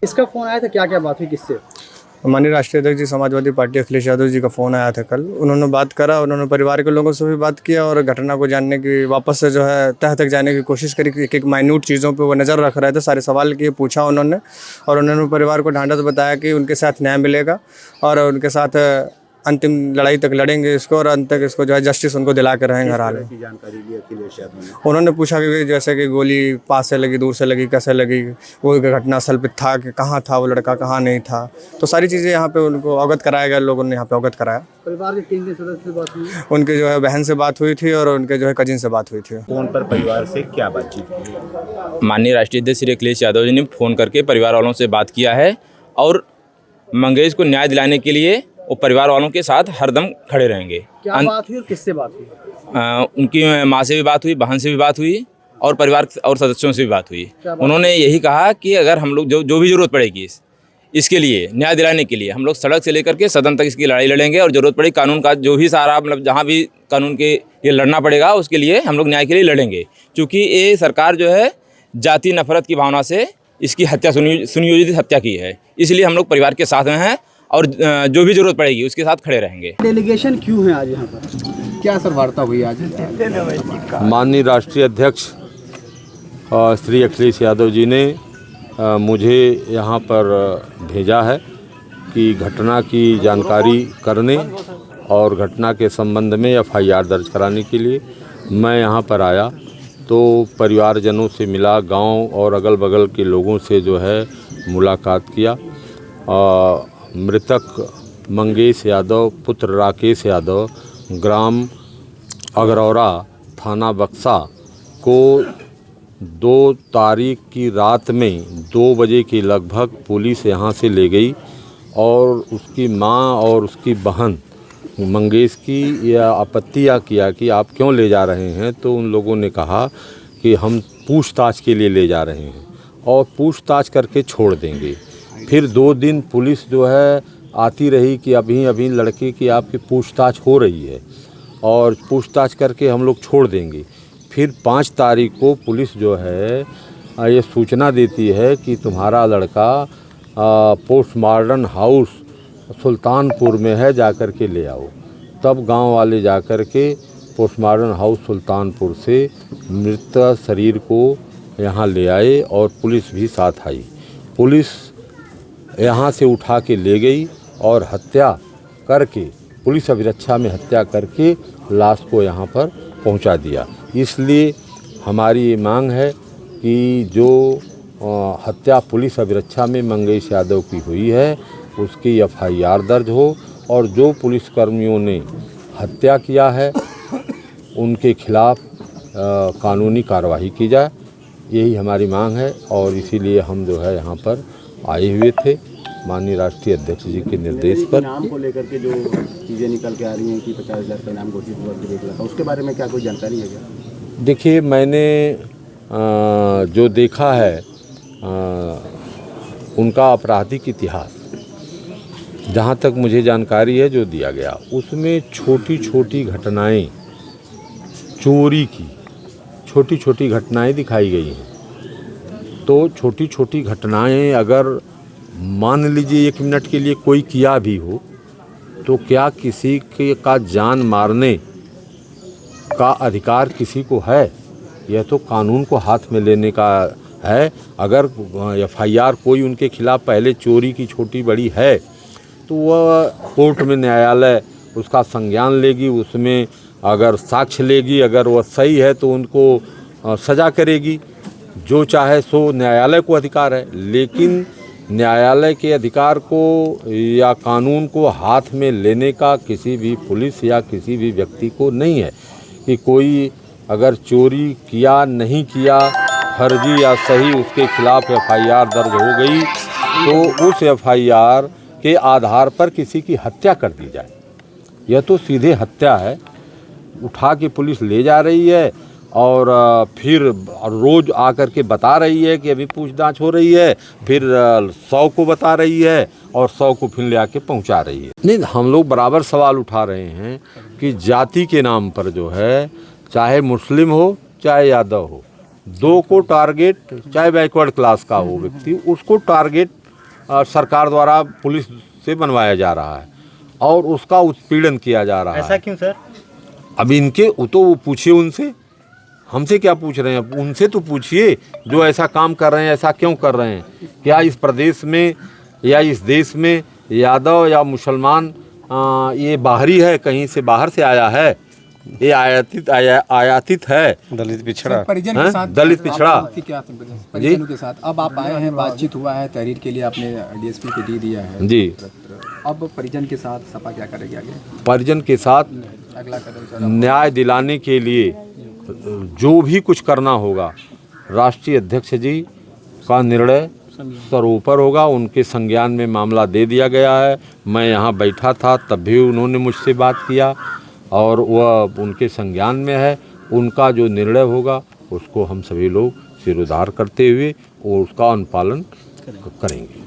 इसका फ़ोन आया था, क्या-क्या बात हुई किससे? माननीय राष्ट्रीय अध्यक्ष जी समाजवादी पार्टी अखिलेश यादव जी का फ़ोन आया था कल। उन्होंने बात करा, उन्होंने परिवार के लोगों से भी बात किया और घटना को जानने की वापस से जो है तह तक जाने की कोशिश करी कि एक-एक माइन्यूट चीज़ों पे वो नज़र रख रहे थे। सारे सवाल किए, पूछा उन्होंने और उन्होंने परिवार को ढाँढस बताया कि उनके साथ न्याय मिलेगा और उनके साथ अंतिम लड़ाई तक लड़ेंगे इसको और अंत तक इसको जो है जस्टिस उनको दिला के रहेंगे हर हाल में। की जानकारी दी अखिलेश यादव ने। उन्होंने पूछा कि जैसे कि गोली पास से लगी, दूर से लगी, कैसे लगी, वो घटनास्थल पे था कि कहाँ था वो लड़का, कहाँ नहीं था, तो सारी चीज़ें यहाँ पे उनको अवगत कराया गया, लोगों ने यहाँ पे अवगत कराया। परिवार के किन सदस्य से बात हुई? उनके जो है बहन से बात हुई थी और उनके जो है कजिन से बात हुई थी। फ़ोन पर परिवार से क्या बातचीत की? माननीय राष्ट्रीय अध्यक्ष श्री अखिलेश यादव जी ने फ़ोन करके परिवार वालों से बात किया है और मंगेश को न्याय दिलाने के लिए वो परिवार वालों के साथ हरदम खड़े रहेंगे। क्या बात हुई और किससे बात हुई? उनकी माँ से भी बात हुई, बहन से भी बात हुई और परिवार और सदस्यों से भी बात हुई। उन्होंने यही कहा कि अगर हम लोग जो भी ज़रूरत पड़ेगी इसके लिए न्याय दिलाने के लिए हम लोग सड़क से लेकर के सदन तक इसकी लड़ाई लड़ेंगे और ज़रूरत पड़ी कानून का जो भी सारा मतलब जहाँ भी कानून के ये लड़ना पड़ेगा उसके लिए हम लोग न्याय के लिए लड़ेंगे। क्योंकि ये सरकार जो है जाति नफरत की भावना से इसकी हत्या सुनियोजित हत्या की है, इसलिए हम लोग परिवार के साथ में हैं और जो भी ज़रूरत पड़ेगी उसके साथ खड़े रहेंगे। डेलीगेशन क्यों है आज यहाँ पर? क्या सर वार्ता हुई आज? माननीय राष्ट्रीय अध्यक्ष श्री अखिलेश यादव जी ने मुझे यहाँ पर भेजा है कि घटना की जानकारी करने और घटना के संबंध में एफआईआर दर्ज कराने के लिए मैं यहाँ पर आया तो परिवारजनों से मिला, गांव और अगल बगल के लोगों से जो है मुलाकात किया। मृतक मंगेश यादव पुत्र राकेश यादव ग्राम अगरौरा थाना बक्सा को 2 तारीख की रात में 2 बजे के लगभग पुलिस यहाँ से ले गई और उसकी माँ और उसकी बहन मंगेश की यह आपत्तियाँ किया कि आप क्यों ले जा रहे हैं, तो उन लोगों ने कहा कि हम पूछताछ के लिए ले जा रहे हैं और पूछताछ करके छोड़ देंगे। फिर 2 दिन पुलिस जो है आती रही कि अभी लड़के की आपकी पूछताछ हो रही है और पूछताछ करके हम लोग छोड़ देंगे। फिर 5 तारीख को पुलिस जो है ये सूचना देती है कि तुम्हारा लड़का पोस्टमार्टम हाउस सुल्तानपुर में है, जाकर के ले आओ। तब गांव वाले जाकर के पोस्टमार्टम हाउस सुल्तानपुर से मृत शरीर को यहाँ ले आए और पुलिस भी साथ आई। पुलिस यहाँ से उठा के ले गई और हत्या करके पुलिस अभिरक्षा में हत्या करके लाश को यहाँ पर पहुँचा दिया। इसलिए हमारी ये मांग है कि जो हत्या पुलिस अभिरक्षा में मंगेश यादव की हुई है उसकी एफआईआर दर्ज हो और जो पुलिसकर्मियों ने हत्या किया है उनके खिलाफ कानूनी कार्रवाई की जाए, यही हमारी मांग है। और इसीलिए हम जो है यहाँ पर आए हुए थे माननीय राष्ट्रीय अध्यक्ष जी के निर्देश पर। नाम को लेकर के जो चीज़ें निकल के आ रही हैं कि 50,000 का नाम घोषित हुआ था, उसके बारे में क्या कोई जानकारी है क्या? देखिए, मैंने जो देखा है उनका आपराधिक इतिहास जहाँ तक मुझे जानकारी है जो दिया गया उसमें छोटी छोटी घटनाएं, चोरी की छोटी छोटी घटनाएं दिखाई गई हैं। तो छोटी छोटी घटनाएं अगर मान लीजिए 1 मिनट के लिए कोई किया भी हो तो क्या किसी के का जान मारने का अधिकार किसी को है? यह तो कानून को हाथ में लेने का है। अगर एफआईआर कोई उनके खिलाफ पहले चोरी की छोटी बड़ी है तो वह कोर्ट में न्यायालय उसका संज्ञान लेगी, उसमें अगर साक्ष्य लेगी, अगर वह सही है तो उनको सज़ा करेगी। जो चाहे सो न्यायालय को अधिकार है, लेकिन न्यायालय के अधिकार को या कानून को हाथ में लेने का किसी भी पुलिस या किसी भी व्यक्ति को नहीं है। कि कोई अगर चोरी किया नहीं किया, फर्जी या सही, उसके खिलाफ एफआईआर दर्ज हो गई तो उस एफआईआर के आधार पर किसी की हत्या कर दी जाए। यह तो सीधे हत्या है। उठा के पुलिस ले जा रही है और फिर रोज़ आकर के बता रही है कि अभी पूछताछ हो रही है, फिर 100 को बता रही है और 100 को फिर ले आके पहुंचा रही है। नहीं, हम लोग बराबर सवाल उठा रहे हैं कि जाति के नाम पर जो है, चाहे मुस्लिम हो चाहे यादव हो, 2 को टारगेट, चाहे बैकवर्ड क्लास का हो व्यक्ति, उसको टारगेट सरकार द्वारा पुलिस से बनवाया जा रहा है और उसका उत्पीड़न किया जा रहा है। ऐसा क्यों सर? अब इनके तो वो पूछिए उनसे, हमसे क्या पूछ रहे हैं, उनसे तो पूछिए जो ऐसा काम कर रहे हैं, ऐसा क्यों कर रहे हैं। क्या इस प्रदेश में या इस देश में यादव या मुसलमान ये बाहरी है, कहीं से बाहर से आया है, ये आयातित है। दलित पिछड़ा, परिजन हैं? के साथ दलित पिछड़ा। क्या परिजनों के साथ अब आप आए हैं, बातचीत हुआ है, तहरीर के लिए आपने डीएसपी को दी दिया है जी। अब परिजन के साथ सपा क्या करेगी आगे? परिजन के साथ अगला कदम न्याय दिलाने के लिए जो भी कुछ करना होगा, राष्ट्रीय अध्यक्ष जी का निर्णय सर्वोपर होगा। उनके संज्ञान में मामला दे दिया गया है। मैं यहाँ बैठा था तब भी उन्होंने मुझसे बात किया और वह उनके संज्ञान में है। उनका जो निर्णय होगा उसको हम सभी लोग सिरोधार करते हुए और उसका अनुपालन करेंगे।